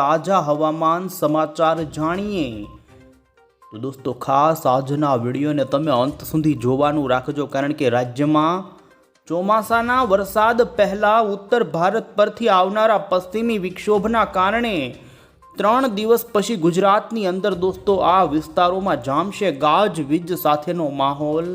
તાજા હવામાન સમાચાર જાણીએ તો દોસ્તો ખાસ આજના વિડીયોને તમે અંત સુધી જોવાનું રાખજો, કારણ કે રાજ્યમાં ચોમાસાના વરસાદ પહેલા ઉત્તર ભારત પરથી આવનારા પશ્ચિમી વિક્ષોભના કારણે 3 દિવસ પછી ગુજરાતની અંદર દોસ્તો આ વિસ્તારોમાં જામશે ગાજવીજ સાથેનો માહોલ।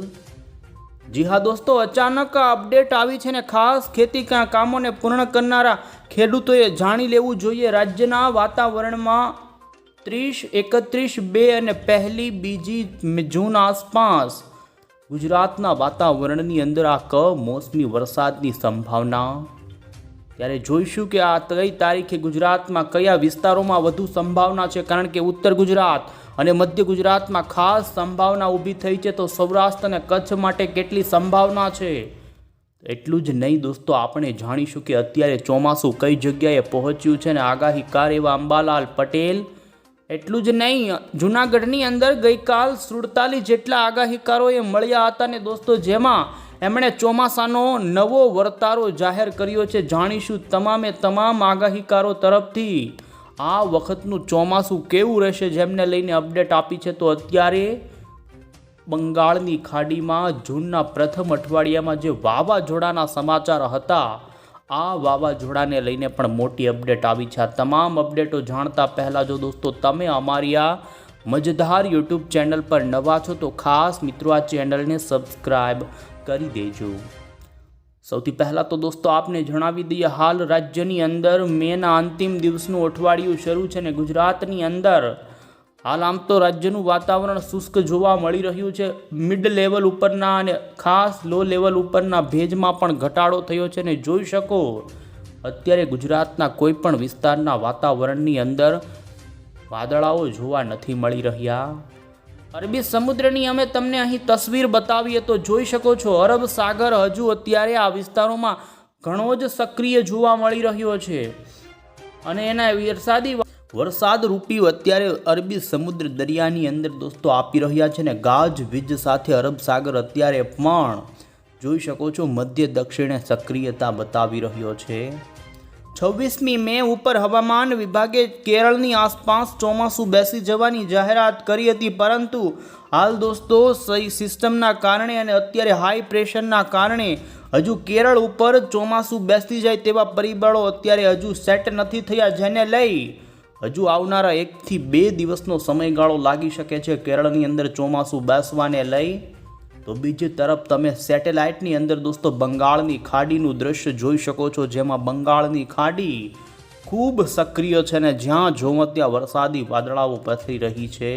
જી હા દોસ્તો, અચાનક અપડેટ આવી છે ને ખાસ ખેતી કામોને પૂર્ણ કરનારા ખેડૂતોએ જાણી લેવું જોઈએ। રાજ્યના વાતાવરણમાં 30, 31, 2 અને 1-2 જૂન આસપાસ ગુજરાતના વાતાવરણની અંદર આ કમોસમી વરસાદની સંભાવના। ત્યારે જોઈશું કે આ કઈ તારીખે ગુજરાતમાં કયા વિસ્તારોમાં વધુ સંભાવના છે, કારણ કે ઉત્તર ગુજરાત અને મધ્ય ગુજરાતમાં ખાસ સંભાવના ઊભી થઈ છે, તો સૌરાષ્ટ્ર અને કચ્છ માટે કેટલી સંભાવના છે। એટલું જ નહીં દોસ્તો, આપણે જાણીશું કે અત્યારે ચોમાસું કઈ જગ્યાએ પહોંચ્યું છે ને આગાહીકાર એવા અંબાલાલ પટેલ। એટલું જ નહીં, જૂનાગઢની અંદર ગઈકાલ 47 જેટલા આગાહીકારોએ મળ્યા હતા ને દોસ્તો, જેમાં એમણે ચોમાસાનો નવો વર્તારો જાહેર કર્યો છે। જાણીશું તમામે તમામ આગાહીકારો તરફથી આ વખતનું ચોમાસું કેવું રહેશે, જેમને લઈને અપડેટ આપી છે। તો અત્યારે બંગાળની ખાડીમાં જૂનના પ્રથમ અઠવાડિયામાં જે વાવાઝોડાના સમાચાર હતા, આ વાવાઝોડાને લઈને પણ મોટી અપડેટ આવી છે। આ તમામ અપડેટો જાણતા પહેલાં જો દોસ્તો તમે અમારી આ મજેદાર યુટ્યુબ ચેનલ પર નવા છો તો ખાસ મિત્રો આ ચેનલને સબસ્ક્રાઈબ કરી દેજો। સૌથી પહેલાં તો દોસ્તો આપને જણાવી દઈએ, હાલ રાજ્યની અંદર મેના અંતિમ દિવસનું અઠવાડિયું શરૂ છે ને ગુજરાતની અંદર હાલ આમ તો રાજ્યનું વાતાવરણ શુષ્ક જોવા મળી રહ્યું છે। મિડ લેવલ ઉપરના અને ખાસ લો લેવલ ઉપરના ભેજમાં પણ ઘટાડો થયો છે ને જોઈ શકો અત્યારે ગુજરાતના કોઈ પણ વિસ્તારના વાતાવરણની અંદર વાદળાઓ જોવા નથી મળી રહ્યા। અરબી સમુદ્રની અમે તમને અહીં તસવીર બતાવીએ તો જોઈ શકો છો અરબ સાગર હજુ અત્યારે આ વિસ્તારોમાં ઘણો જ સક્રિય જોવા મળી રહ્યો છે અને એના વરસાદ રૂપી અત્યારે અરબી સમુદ્ર દરિયાની અંદર દોસ્તો આપી રહ્યા છે ને ગાજવીજ સાથે અરબ સાગર અત્યારે પણ જોઈ શકો છો મધ્ય દક્ષિણે સક્રિયતા બતાવી રહ્યો છે। 26મી મે ઉપર હવામાન વિભાગે કેરળની આસપાસ ચોમાસું બેસી જવાની જાહેરાત કરી હતી, પરંતુ હાલ દોસ્તો સિસ્ટમના કારણે અને અત્યારે હાઈ પ્રેશરના કારણે હજુ કેરળ ઉપર ચોમાસું બેસી જાય તેવા પરિબળો અત્યારે હજુ સેટ નથી થયા, જેને લઈ હજુ આવનારા 1 થી 2 દિવસનો સમયગાળો લાગી શકે છે કેરળની અંદર ચોમાસું બેસવાને લઈ। તો બીજી તરફ તમે સેટેલાઇટની અંદર દોસ્તો બંગાળની ખાડીનું દ્રશ્ય જોઈ શકો છો, જેમાં બંગાળની ખાડી ખૂબ સક્રિય છે ને જ્યાં જોવો ત્યાં વરસાદી વાદળાઓ પસરી રહી છે।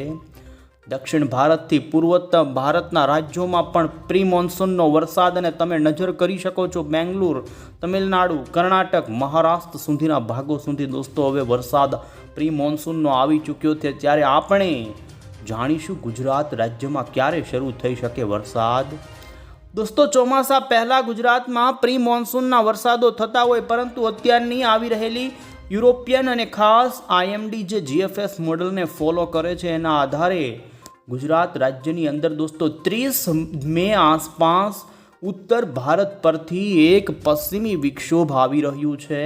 દક્ષિણ ભારતથી પૂર્વોત્તર ભારતના રાજ્યોમાં પણ પ્રી મોન્સૂનનો વરસાદ અને તમે નજર કરી શકો છો બેંગ્લોર, તમિલનાડુ, કર્ણાટક, મહારાષ્ટ્ર સુધીના ભાગો સુધી દોસ્તો હવે વરસાદ પ્રી મોન્સૂનનો આવી ચૂક્યો છે। ત્યારે આપણે જાણીશું ગુજરાત રાજ્યમાં ક્યારે શરૂ થઈ શકે વરસાદ। દોસ્તો ચોમાસા પહેલાં ગુજરાતમાં પ્રી મોન્સૂનના વરસાદો થતા હોય, પરંતુ અત્યારની આવી રહેલી યુરોપિયન અને ખાસ IMD જે GFS મોડલને ફોલો કરે છે એના આધારે ગુજરાત રાજ્યની અંદર દોસ્તો 30 મે આસપાસ ઉત્તર ભારત પરથી એક પશ્ચિમી વિક્ષોભ આવી રહ્યું છે।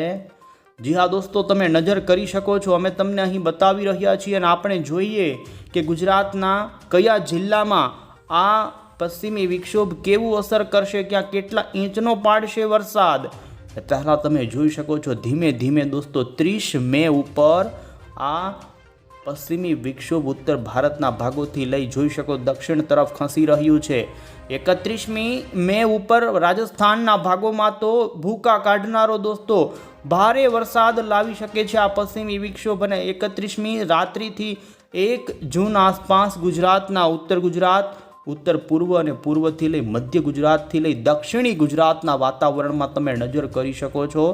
જી હા દોસ્તો, તમે નજર કરી શકો છો, અમે તમને અહીં બતાવી રહ્યા છીએ અને આપણે જોઈએ કે ગુજરાતના કયા જિલ્લામાં આ પશ્ચિમી વિક્ષોભ કેવું અસર કરશે, ક્યાં કેટલા ઇંચનો પાડશે વરસાદ। પહેલાં તમે જોઈ શકો છો ધીમે ધીમે દોસ્તો 30 મે ઉપર આ પશ્ચિમી વિક્ષોભ ઉત્તર ભારતના ભાગોથી લઈ જોઈ શકો દક્ષિણ તરફ ખસી રહ્યું છે। 31મી મે ઉપર રાજસ્થાનના ભાગોમાં તો ભૂકા કાઢનારો દોસ્તો ભારે વરસાદ લાવી શકે છે આ પશ્ચિમી વિક્ષોભ, અને 31મી રાત્રિથી 1 જૂન આસપાસ ગુજરાતના ઉત્તર ગુજરાત, ઉત્તર પૂર્વ અને પૂર્વથી લઈ મધ્ય ગુજરાતથી લઈ દક્ષિણી ગુજરાતના વાતાવરણમાં તમે નજર કરી શકો છો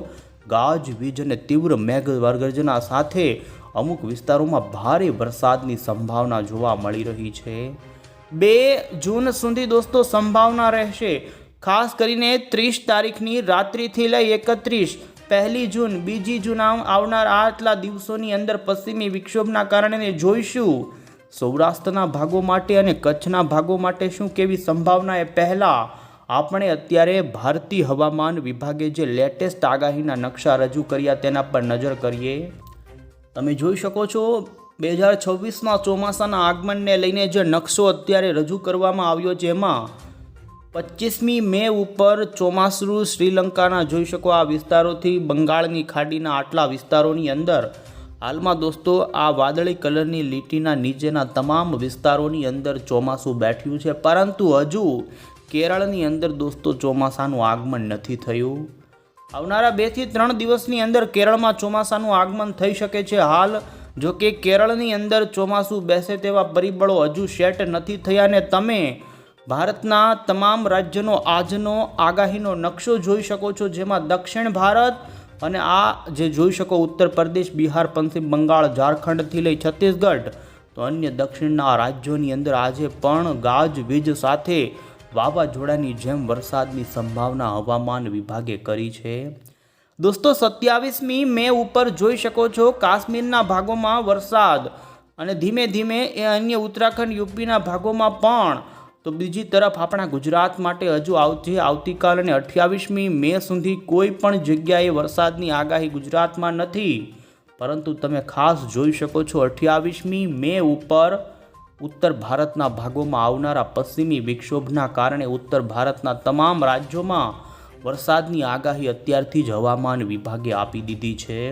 ગાજવીજ અને તીવ્ર મેઘગર્જના સાથે અમુક વિસ્તારોમાં ભારે વરસાદની સંભાવના જોવા મળી રહી છે। 2 જૂન સુધી દોસ્તો સંભાવના રહેશે, ખાસ કરીને 30 તારીખની રાત્રિથી લઈ 31, 1 જૂન, 2 જૂન આવનાર આટલા દિવસોની અંદર પશ્ચિમી વિક્ષોભના કારણે જોઈશું સૌરાષ્ટ્રના ભાગો માટે અને કચ્છના ભાગો માટે શું કેવી સંભાવના એ પહેલાં આપણે અત્યારે ભારતીય હવામાન વિભાગે જે લેટેસ્ટ આગાહીના નકશા રજૂ કર્યા તેના પર નજર કરીએ। તમે જોઈ શકો છો 2026ના ચોમાસાના આગમનને લઈને જે નકશો અત્યારે રજૂ કરવામાં આવ્યો છે એમાં 25મી મે ઉપર ચોમાસું શ્રીલંકાના જોઈ શકો આ વિસ્તારોથી બંગાળની ખાડીના આટલા વિસ્તારોની અંદર હાલમાં દોસ્તો આ વાદળી કલરની લીટીના નીચેના તમામ વિસ્તારોની અંદર ચોમાસું બેઠ્યું છે, પરંતુ હજુ કેરળની અંદર દોસ્તો ચોમાસાનું આગમન નથી થયું. આવનારા 2 થી 3 દિવસની અંદર કેરળમાં ચોમાસાનું આગમન થઈ શકે છે. હાલ જો કે કેરળની અંદર ચોમાસું બેસે તેવા પરિબળો હજુ સેટ નથી થયા ને તમે ભારતના તમામ રાજ્યનો આજનો આગાહીનો નકશો જોઈ શકો છો, જેમાં દક્ષિણ ભારત અને આ જે જોઈ શકો ઉત્તર પ્રદેશ, બિહાર, પશ્ચિમ બંગાળ, ઝારખંડથી લઈ છત્તીસગઢ તો અન્ય દક્ષિણના રાજ્યોની અંદર આજે પણ ગાજવીજ સાથે વાવાઝોડાની જેમ વરસાદની સંભાવના હવામાન વિભાગે કરી છે. દોસ્તો 27મી મે ઉપર જોઈ શકો છો કાશ્મીરના ભાગોમાં વરસાદ અને ધીમે ધીમે એ અન્ય ઉત્તરાખંડ, યુપીના ભાગોમાં પણ. તો બીજી તરફ આપણા ગુજરાત માટે હજુ આવતીકાલ અને 28મી મે સુધી કોઈ પણ જગ્યાએ વરસાદની આગાહી ગુજરાતમાં નથી, પરંતુ તમે ખાસ જોઈ શકો છો 28મી મે ઉપર ઉત્તર ભારતના ભાગોમાં આવનારા પશ્ચિમી વિક્ષોભના કારણે ઉત્તર ભારતના તમામ રાજ્યોમાં વરસાદની આગાહી અત્યારથી જ હવામાન વિભાગે આપી દીધી છે.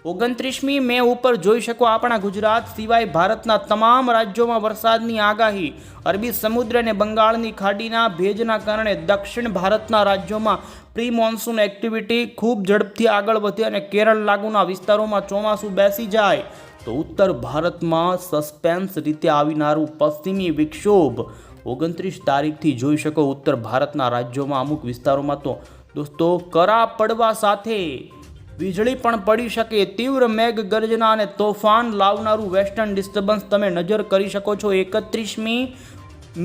29મી મે ઉપર જોઈ શકો આપણા ગુજરાત સિવાય ભારતના તમામ રાજ્યોમાં વરસાદની આગાહી. અરબી સમુદ્ર અને બંગાળની ખાડીના ભેજના કારણે દક્ષિણ ભારતના રાજ્યોમાં પ્રી મોન્સૂન એક્ટિવિટી ખૂબ ઝડપથી આગળ વધે અને કેરળ લાગુના વિસ્તારોમાં ચોમાસું બેસી જાય તો ઉત્તર ભારતમાં સસ્પેન્સ રીતે આવીનારું પશ્ચિમી વિક્ષોભ 29 તારીખથી જોઈ શકો ઉત્તર ભારતના રાજ્યોમાં અમુક વિસ્તારોમાં તો દોસ્તો કરા પડવા સાથે વીજળી પણ પડી શકે. તીવ્ર મેઘ ગર્જના અને તોફાન લાવનારું વેસ્ટર્ન ડિસ્ટર્બન્સ તમે નજર કરી શકો છો. 31મી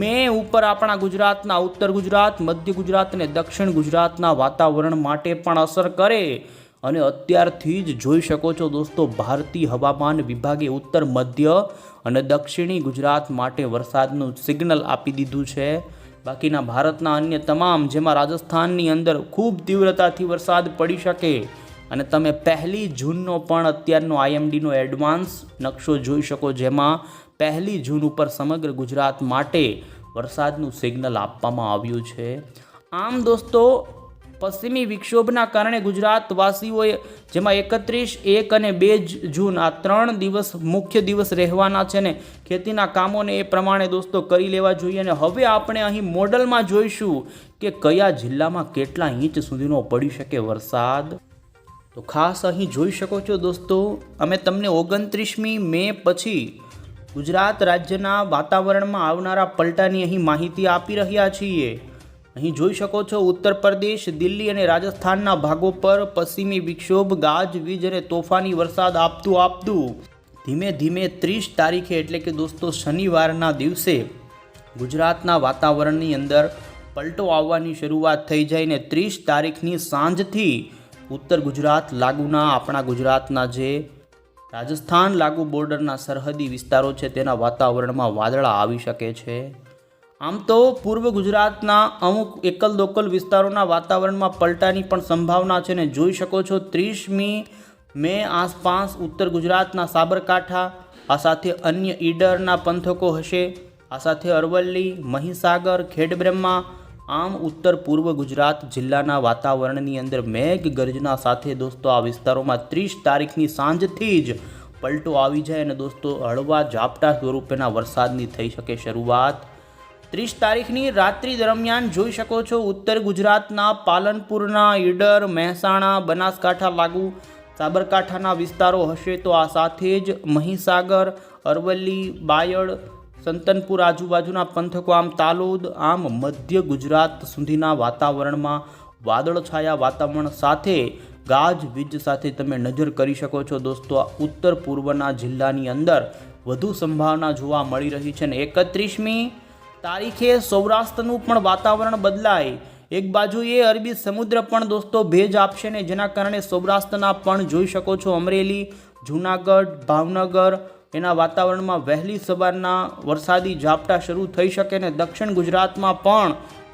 મે ઉપર આપણા ગુજરાતના ઉત્તર ગુજરાત, મધ્ય ગુજરાત અને દક્ષિણ ગુજરાતના વાતાવરણ માટે પણ અસર કરે અને અત્યારથી જ જોઈ શકો છો દોસ્તો ભારતીય હવામાન વિભાગે ઉત્તર, મધ્ય અને દક્ષિણી ગુજરાત માટે વરસાદનું સિગ્નલ આપી દીધું છે. બાકીના ભારતના અન્ય તમામ, જેમાં રાજસ્થાનની અંદર ખૂબ તીવ્રતાથી વરસાદ પડી શકે અને તમે 1 જૂનનો પણ અત્યારનો IMDનો એડવાન્સ નકશો જોઈ શકો, જેમાં 1 જૂન ઉપર સમગ્ર ગુજરાત માટે વરસાદનું સિગ્નલ આપવામાં આવ્યું છે. આમ દોસ્તો પશ્ચિમી વિક્ષોભના કારણે ગુજરાતવાસીઓએ, જેમાં 31, 1 અને 2 જૂન આ 3 દિવસ મુખ્ય દિવસ રહેવાના છે ને ખેતીના કામોને એ પ્રમાણે દોસ્તો કરી લેવા જોઈએ. અને હવે આપણે અહીં મોડલમાં જોઈશું કે કયા જિલ્લામાં કેટલા ઇંચ સુધીનો પડી શકે વરસાદ. તો ખાસ અહીં જોઈ શકો છો દોસ્તો, અમે તમને 29મી મે પછી ગુજરાત રાજ્યના વાતાવરણમાં આવનારા પલટાની અહીં માહિતી આપી રહ્યા છીએ. અહીં જોઈ શકો છો ઉત્તર પ્રદેશ, દિલ્હી અને રાજસ્થાનના ભાગો પર પશ્ચિમી વિક્ષોભ ગાજવીજ અને તોફાની વરસાદ આપતું ધીમે ધીમે 30 તારીખે એટલે કે દોસ્તો શનિવારના દિવસે ગુજરાતના વાતાવરણની અંદર પલટો આવવાની શરૂઆત થઈ જાય ને 30 તારીખની સાંજથી ઉત્તર ગુજરાત લાગુના આપણા ગુજરાતના જે રાજસ્થાન લાગુ બોર્ડરના સરહદી વિસ્તારો છે તેના વાતાવરણમાં વાદળા આવી શકે છે. આમ તો પૂર્વ ગુજરાતના અમુક એકલ દોકલ વિસ્તારોના વાતાવરણમાં પલટાની પણ સંભાવના છે ને જોઈ શકો છો 30મી મે આસપાસ ઉત્તર ગુજરાતના સાબરકાંઠા, આ સાથે અન્ય ઈડરના પંથકો હશે, આ સાથે અરવલ્લી, મહીસાગર, ખેડબ્રહ્મા. આમ ઉત્તર પૂર્વ ગુજરાત જિલ્લાના વાતાવરણની અંદર મેઘ ગર્જના સાથે દોસ્તો આ વિસ્તારોમાં 30 તારીખની સાંજથી જ પલટો આવી જાય અને દોસ્તો હળવા ઝાપટા સ્વરૂપેના વરસાદની થઈ શકે શરૂઆત. 30 તારીખની રાત્રિ દરમિયાન જોઈ શકો છો ઉત્તર ગુજરાતના પાલનપુરના, ઈડર, મહેસાણા, બનાસકાંઠા લાગુ સાબરકાંઠાના વિસ્તારો હશે, તો આ સાથે જ મહીસાગર, અરવલ્લી, બાયડ, સંતનપુર આજુબાજુના પંથકો, આમ તાલોદ, આમ મધ્ય ગુજરાત સુધીના વાતાવરણમાં વાદળછાયા વાતાવરણ સાથે ગાજવીજ સાથે તમે નજર કરી શકો છો દોસ્તો. ઉત્તર પૂર્વના જિલ્લાની અંદર વધુ સંભાવના જોવા મળી રહી છે. અને 31મી તારીખે સૌરાષ્ટ્રનું પણ વાતાવરણ બદલાય. એક બાજુએ અરબી સમુદ્ર પણ દોસ્તો ભેજ આપશે ને જેના કારણે સૌરાષ્ટ્રના પણ જોઈ શકો છો અમરેલી, જૂનાગઢ, ભાવનગર એના વાતાવરણમાં વહેલી સવારના વરસાદી ઝાપટા શરૂ થઈ શકે ને દક્ષિણ ગુજરાતમાં પણ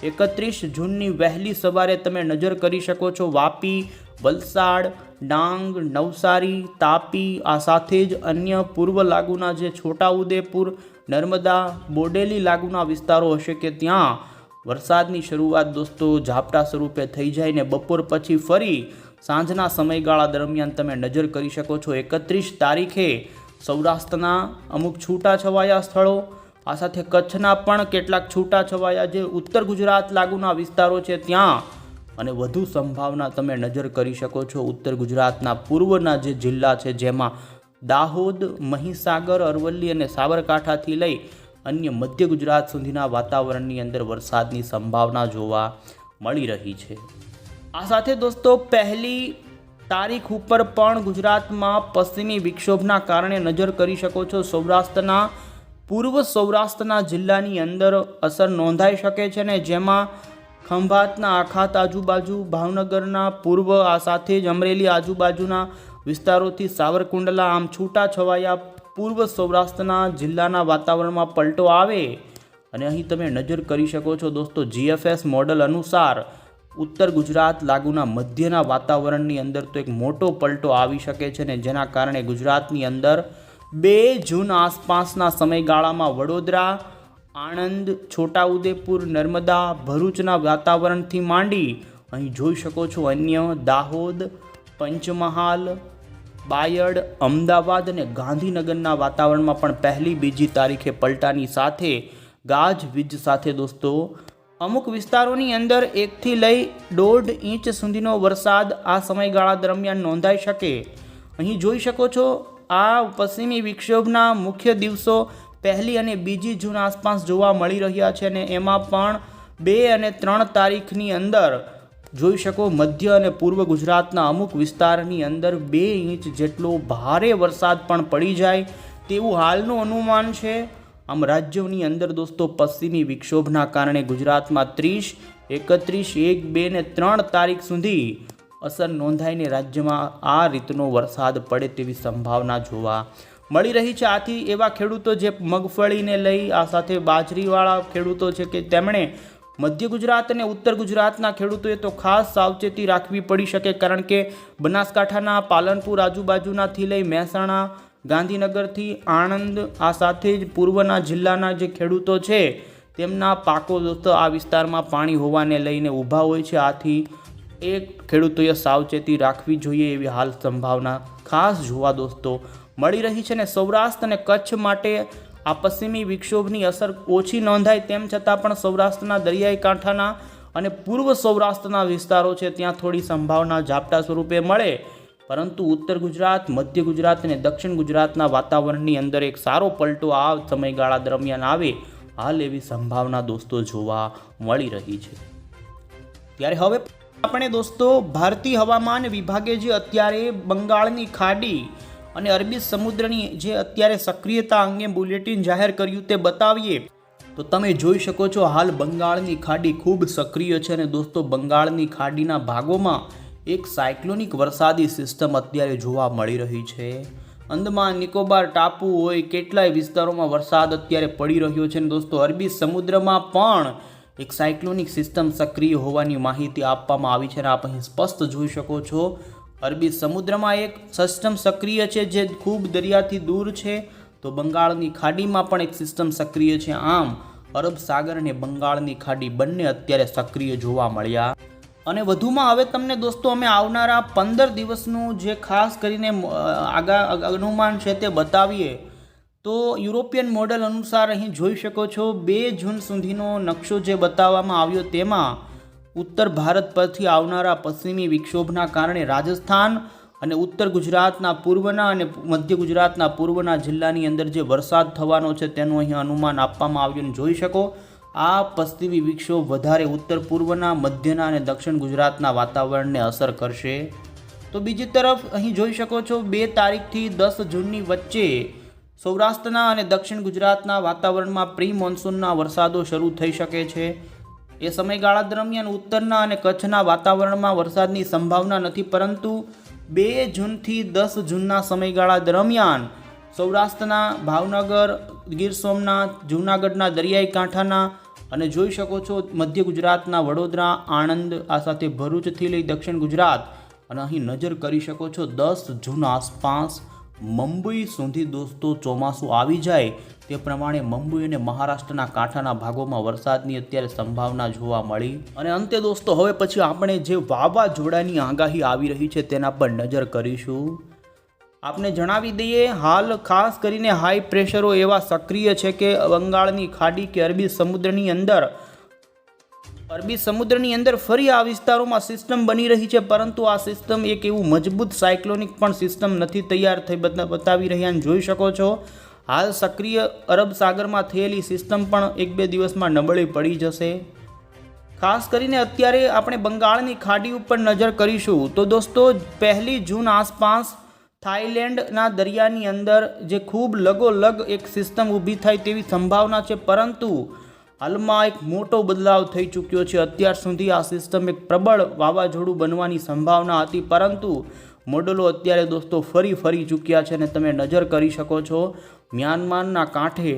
31 જૂનની વહેલી સવારે તમે નજર કરી શકો છો વાપી, વલસાડ, ડાંગ, નવસારી, તાપી, આ સાથે જ અન્ય પૂર્વ લાગુના જે છોટાઉદેપુર, નર્મદા, બોડેલી લાગુના વિસ્તારો હશે કે ત્યાં વરસાદની શરૂઆત દોસ્તો ઝાપટા સ્વરૂપે થઈ જાય ને બપોર પછી ફરી સાંજના સમયગાળા દરમિયાન તમે નજર કરી શકો છો. 31 તારીખે સૌરાષ્ટ્રના અમુક છૂટાછવાયા સ્થળો, આ સાથે કચ્છના પણ કેટલાક છૂટાછવાયા જે ઉત્તર ગુજરાત લાગુના વિસ્તારો છે ત્યાં, અને વધુ સંભાવના તમે નજર કરી શકો છો ઉત્તર ગુજરાતના પૂર્વના જે જિલ્લા છે જેમાં દાહોદ, મહીસાગર, અરવલ્લી અને સાબરકાંઠાથી લઈ અન્ય મધ્ય ગુજરાત સુધીના વાતાવરણની અંદર વરસાદની સંભાવના જોવા મળી રહી છે. આ સાથે દોસ્તો 1 તારીખ ઉપર પણ ગુજરાતમાં પશ્ચિમી વિક્ષોભના કારણે નજર કરી શકો છો સૌરાષ્ટ્રના પૂર્વ સૌરાષ્ટ્રના જિલ્લાની અંદર અસર નોંધાઈ શકે છે ને જેમાં ખંભાતના આખાત આજુબાજુ, ભાવનગરના પૂર્વ, આ સાથે જ અમરેલી આજુબાજુના વિસ્તારોથી સાવરકુંડલા, આમ છૂટાછવાયા પૂર્વ સૌરાષ્ટ્રના જિલ્લાના વાતાવરણમાં પલટો આવે. અને અહીં તમે નજર કરી શકો છો દોસ્તો GFS મોડલ અનુસાર ઉત્તર ગુજરાત લાગુના મધ્યના વાતાવરણની અંદર તો એક મોટો પલટો આવી શકે છે ને જેના કારણે ગુજરાતની અંદર 2 જૂન આસપાસના સમયગાળામાં વડોદરા, આણંદ, છોટાઉદેપુર, નર્મદા, ભરૂચના વાતાવરણથી માંડી અહીં જોઈ શકો છો અન્ય દાહોદ, પંચમહાલ, બાયડ, અમદાવાદ અને ગાંધીનગરના વાતાવરણમાં પણ 1, 2 તારીખે પલટાની સાથે ગાજવીજ સાથે દોસ્તો અમુક વિસ્તારોની અંદર 1 થી લઈ 1.5 ઇંચ સુધીનો વરસાદ આ સમયગાળા દરમિયાન નોંધાઈ શકે. અહીં જોઈ શકો છો આ પશ્ચિમી વિક્ષોભના મુખ્ય દિવસો 1 અને 2 જૂન આસપાસ જોવા મળી રહ્યા છે અને એમાં પણ 2 અને 3 તારીખની અંદર જોઈ શકો મધ્ય અને પૂર્વ ગુજરાતના અમુક વિસ્તારની અંદર 2 ઇંચ જેટલો ભારે વરસાદ પણ પડી જાય તેવું હાલનું અનુમાન છે. આમ રાજ્યોની અંદર દોસ્તો પશ્ચિમી વિક્ષોભના કારણે ગુજરાતમાં 30, 31, 1, 2 ને 3 તારીખ સુધી અસર નોંધાઈને રાજ્યમાં આ રીતનો વરસાદ પડે તેવી સંભાવના જોવા મળી રહી છે. આથી એવા ખેડૂતો જે મગફળીને લઈ, આ સાથે બાજરીવાળા ખેડૂતો છે કે તેમણે મધ્ય ગુજરાત અને ઉત્તર ગુજરાતના ખેડૂતોએ તો ખાસ સાવચેતી રાખવી પડી શકે, કારણ કે બનાસકાંઠાના પાલનપુર આજુબાજુનાથી લઈ મહેસાણા, ગાંધીનગરથી આણંદ, આ સાથે જ પૂર્વના જિલ્લાના જે ખેડૂતો છે તેમના પાકો દોસ્તો આ વિસ્તારમાં પાણી હોવાને લઈને ઊભા હોય છે. આથી એ ખેડૂતોએ સાવચેતી રાખવી જોઈએ એવી હાલ સંભાવના ખાસ જોવા દોસ્તો મળી રહી છે. ને સૌરાષ્ટ્ર અને કચ્છ માટે આ પશ્ચિમી વિક્ષોભની અસર ઓછી નોંધાય તેમ છતાં પણ સૌરાષ્ટ્રના દરિયાઈ કાંઠાના અને પૂર્વ સૌરાષ્ટ્રના વિસ્તારો છે ત્યાં થોડી સંભાવના ઝાપટા સ્વરૂપે મળે, પરંતુ ઉત્તર ગુજરાત, મધ્ય ગુજરાત અને દક્ષિણ ગુજરાતના વાતાવરણની અંદર એક સારો પલટો આ સમયગાળા દરમિયાન આવે હાલ એવી સંભાવના દોસ્તો જોવા મળી રહી છે. ત્યારે હવે આપણે દોસ્તો ભારતીય હવામાન વિભાગે જે અત્યારે બંગાળની ખાડી અને અરબી સમુદ્રની જે અત્યારે સક્રિયતા અંગે બુલેટિન જાહેર કર્યું તે બતાવીએ તો તમે જોઈ શકો છો હાલ બંગાળની ખાડી ખૂબ સક્રિય છે અને દોસ્તો બંગાળની ખાડીના ભાગોમાં એક સાયક્લોનિક વરસાદી સિસ્ટમ અત્યારે જોવા મળી રહી છે. અંદમાન નિકોબાર ટાપુ હોય કેટલાય વિસ્તારોમાં વરસાદ અત્યારે પડી રહ્યો છે અને દોસ્તો અરબી સમુદ્રમાં પણ એક સાયક્લોનિક સિસ્ટમ સક્રિય હોવાની માહિતી આપવામાં આવી છે અને આપ અહીં સ્પષ્ટ જોઈ શકો છો અરબી સમુદ્રમાં એક સિસ્ટમ સક્રિય છે જે ખૂબ દરિયાથી દૂર છે, તો બંગાળની ખાડીમાં પણ એક સિસ્ટમ સક્રિય છે. આમ અરબ સાગર અને બંગાળની ખાડી બંને અત્યારે સક્રિય જોવા મળ્યા. અને વધુમાં હવે તમને દોસ્તો અમે આવનારા 15 દિવસનું જે ખાસ કરીને અનુમાન છે તે બતાવીએ તો યુરોપિયન મોડેલ અનુસાર અહીં જોઈ શકો છો 2 જૂન સુધીનો નકશો જે બતાવવામાં આવ્યો તેમાં ઉત્તર ભારત પરથી આવનારા પશ્ચિમી વિક્ષોભના કારણે રાજસ્થાન અને ઉત્તર ગુજરાતના પૂર્વના અને મધ્ય ગુજરાતના પૂર્વના જિલ્લાની અંદર જે વરસાદ થવાનો છે તેનું અહીં અનુમાન આપવામાં આવ્યું. જોઈ શકો આ પશ્ચિમી વિક્ષોભ વધારે ઉત્તર પૂર્વના, મધ્યના અને દક્ષિણ ગુજરાતના વાતાવરણને અસર કરશે. તો બીજી તરફ અહીં જોઈ શકો છો 2 તારીખથી 10 જૂનની વચ્ચે સૌરાષ્ટ્રના અને દક્ષિણ ગુજરાતના વાતાવરણમાં પ્રી મોન્સૂનના વરસાદો શરૂ થઈ શકે છે. એ સમયગાળા દરમિયાન ઉત્તરના અને કચ્છના વાતાવરણમાં વરસાદની સંભાવના નથી, પરંતુ 2 જૂનથી 10 જૂનના સમયગાળા દરમિયાન સૌરાષ્ટ્રના ભાવનગર, ગીર સોમનાથ, જૂનાગઢના દરિયાઈ કાંઠાના અને જોઈ શકો છો મધ્ય ગુજરાતના વડોદરા, આણંદ, આ સાથે ભરૂચથી લઈ દક્ષિણ ગુજરાત અને અહીં નજર કરી શકો છો 10 જૂન આસપાસ મુંબઈ સુધી દોસ્તો ચોમાસું આવી જાય તે પ્રમાણે મુંબઈ અને મહારાષ્ટ્રના કાંઠાના ભાગોમાં વરસાદની અત્યારે સંભાવના જોવા મળી. અને અંતે દોસ્તો હવે પછી આપણે જે વાવાઝોડાની આગાહી આવી રહી છે તેના પર નજર કરીશું. આપને જણાવી દઈએ, હાલ ખાસ કરીને હાઈ પ્રેશરો એવા સક્રિય છે કે બંગાળની ખાડી કે અરબી સમુદ્રની અંદર ફરી આ વિસ્તારોમાં સિસ્ટમ બની રહી છે, પરંતુ આ સિસ્ટમ એક એવું મજબૂત સાયક્લોનિક પણ સિસ્ટમ નથી તૈયાર થઈ બતાવી રહ્યા જોઈ શકો છો. હાલ સક્રિય અરબ સાગરમાં થયેલી સિસ્ટમ પણ 1-2 દિવસમાં નબળી પડી જશે. ખાસ કરીને અત્યારે આપણે બંગાળની ખાડી ઉપર નજર કરીશું તો દોસ્તો 1 જૂન આસપાસ થાઈલેન્ડના દરિયાની અંદર જે ખૂબ લગોલગ એક સિસ્ટમ ઊભી થાય તેવી સંભાવના છે, પરંતુ હાલમાં એક મોટો બદલાવ થઈ ચૂક્યો છે. અત્યાર સુધી આ સિસ્ટમ એક પ્રબળ વાવાઝોડું બનવાની સંભાવના હતી, પરંતુ મોડલો અત્યારે દોસ્તો ફરી ચૂક્યા છે અને તમે નજર કરી શકો છો મ્યાનમારના કાંઠે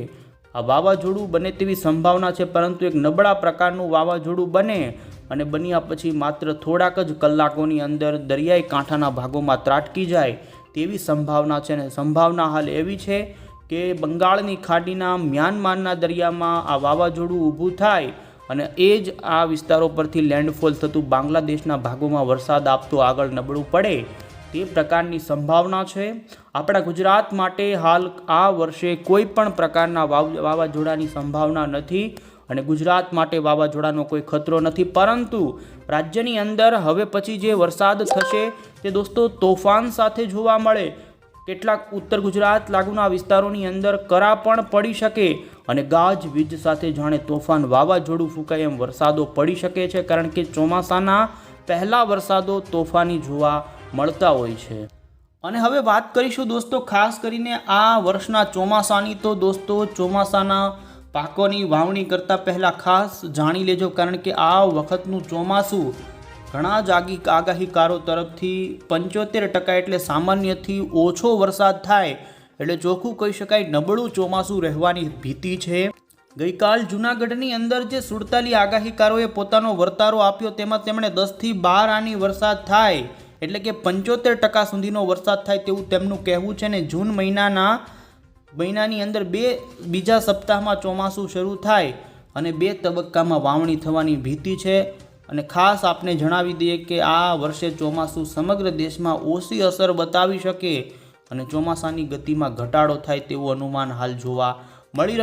આ વાવાઝોડું બને તેવી સંભાવના છે, પરંતુ એક નબળા પ્રકારનું વાવાઝોડું બને અને બન્યા પછી માત્ર થોડાક જ કલાકોની અંદર દરિયાઈ કાંઠાના ભાગોમાં ત્રાટકી જાય તેવી સંભાવના છે. અને સંભાવના હાલ એવી છે કે બંગાળની ખાડીના મ્યાનમારના દરિયામાં આ વાવાઝોડું ઊભું થાય અને એ જ આ વિસ્તારો પરથી લેન્ડફોલ થતું બાંગ્લાદેશના ભાગોમાં વરસાદ આપતું આગળ નબળું પડે તે પ્રકારની સંભાવના છે. આપણા ગુજરાત માટે હાલ આ વર્ષે કોઈ પણ પ્રકારના વાવાઝોડાની સંભાવના નથી અને ગુજરાત માટે વાવાઝોડાનો કોઈ ખતરો નથી, પરંતુ રાજ્યની અંદર હવે પછી જે વરસાદ થશે તે દોસ્તો તોફાન સાથે જોવા મળે. કેટલાક ઉત્તર ગુજરાત લાગુના વિસ્તારોની અંદર કરા પણ પડી શકે અને ગાજવીજ સાથે જાણે તોફાન વાવાઝોડું ફૂંકાય એમ વરસાદો પડી શકે છે, કારણ કે ચોમાસાના પહેલા વરસાદો તોફાની જોવા મળતા હોય છે. અને હવે વાત કરીશું દોસ્તો ખાસ કરીને આ વર્ષના ચોમાસાની. તો દોસ્તો ચોમાસાના પાકોની વાવણી કરતાં પહેલાં ખાસ જાણી લેજો, કારણ કે આ વખતનું ચોમાસું ઘણા જ આગાહીકારો તરફથી 75% એટલે સામાન્યથી ઓછો વરસાદ થાય એટલે ચોખ્ખું કહી શકાય નબળું ચોમાસું રહેવાની ભીતિ છે. ગઈકાલ જૂનાગઢની અંદર જે 47 આગાહીકારોએ પોતાનો વર્તારો આપ્યો તેમાં તેમણે 10 થી 12 આની વરસાદ થાય એટલે કે 75% સુધીનો વરસાદ થાય તેવું તેમનું કહેવું છે. ને જૂન મહિનાની અંદર બીજા સપ્તાહમાં ચોમાસું શરૂ થાય અને 2 તબક્કામાં વાવણી થવાની ભીતિ છે. અને ખાસ આપને જણાવી દઈએ કે આ વર્ષે ચોમાસું સમગ્ર દેશમાં ઓછી અસર બતાવી શકે અને ચોમાસાની ગતિમાં ઘટાડો થાય તેવું અનુમાન હાલ જોવા મળી